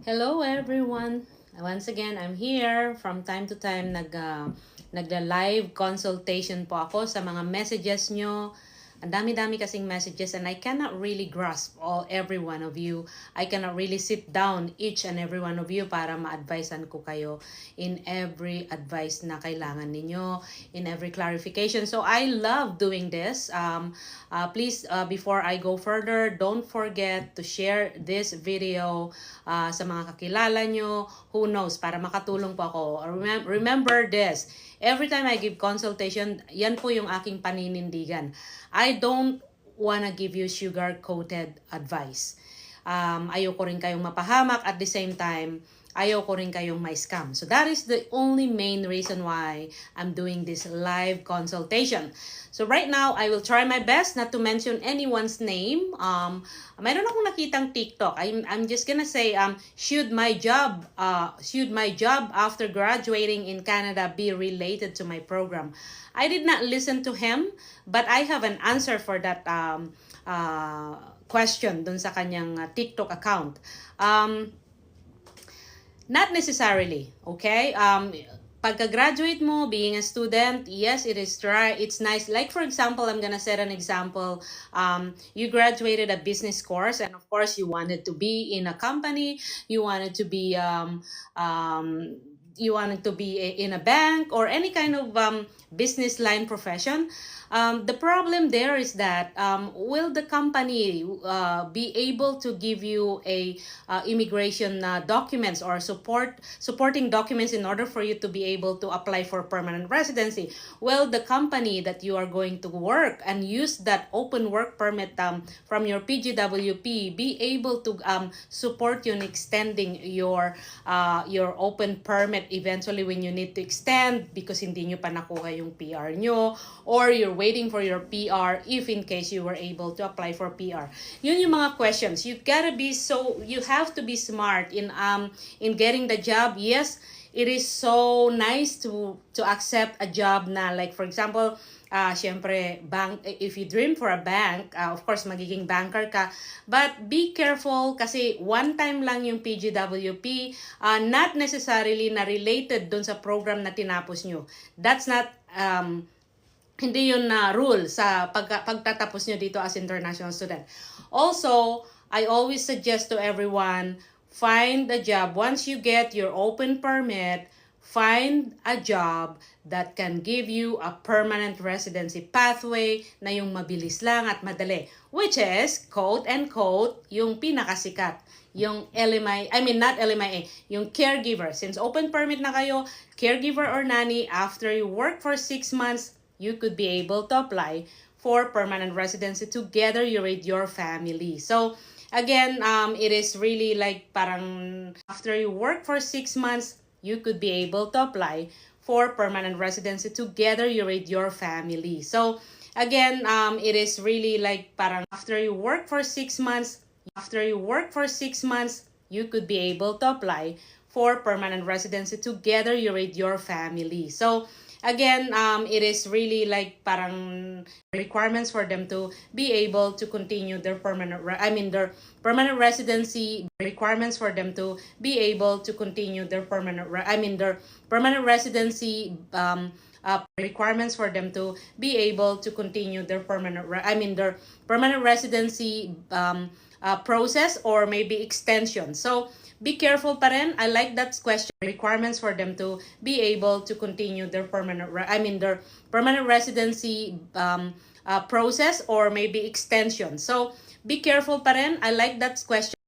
Hello everyone. Once again, I'm here. From time to time nagla-live consultation po ako sa mga messages nyo. Ang dami-dami kasing messages and I cannot really grasp every one of you. I cannot really sit down each and every one of you para ma-advisean ko kayo in every advice na kailangan ninyo, in every clarification. So I love doing this. Please, before I go further, don't forget to share this video sa mga kakilala nyo. Who knows, para makatulong po ako. Remember this, every time I give consultation, yan po yung aking paninindigan. I don't wanna give you sugar-coated advice. Ayoko rin kayong mapahamak, at the same time, ayoko rin kayong ma-scam. So that is the only main reason why I'm doing this live consultation. So right now, I will try my best not to mention anyone's name. Mayroon akong nakitang TikTok. I'm just gonna say, should my job after graduating in Canada be related to my program? I did not listen to him, but I have an answer for that question dun sa kanyang TikTok account. Not necessarily, okay? Pagka-graduate mo, being a student, yes, it's nice. Like for example, I'm gonna set an example. You graduated a business course, and of course, you wanted to be in a company. You wanted to be in a bank or any kind of business line profession. The problem there is that will the company be able to give you a immigration documents or supporting documents in order for you to be able to apply for permanent residency? Will the company that you are going to work and use that open work permit from your PGWP be able to support you in extending your open permit eventually when you need to extend because hindi nyo pa nakuha yung PR nyo, or you're waiting for your PR if in case you were able to apply for PR? Yun yung mga questions. You have to be smart in getting the job. Yes, it is so nice to accept a job na, like for example, syempre, bank, if you dream for a bank, of course, magiging banker ka. But be careful kasi one time lang yung PGWP, not necessarily na related dun sa program na tinapos nyo. That's not, hindi yun na rule sa pagtatapos nyo dito as international student. Also, I always suggest to everyone, find a job. Once you get your open permit, find a job that can give you a permanent residency pathway na yung mabilis lang at madali. Which is, quote and quote, yung pinakasikat. Yung not LMIA, yung caregiver. Since open permit na kayo, caregiver or nanny, after you work for 6 months, you could be able to apply for permanent residency together with your family. So, again, it is really like parang after you work for 6 months, you could be able to apply for permanent residency together with your family. So, again, it is really like parang after you work for 6 months, you could be able to apply for permanent residency together with your family. So, again, it is really like parang requirements for them to be able to continue their permanent residency, requirements for them to be able to continue their permanent residency, requirements for them to be able to continue their permanent residency process or maybe extension. So, be careful pa rin. I like that question. Requirements for them to be able to continue their permanent residency process or maybe extension. So, be careful pa rin. I like that question.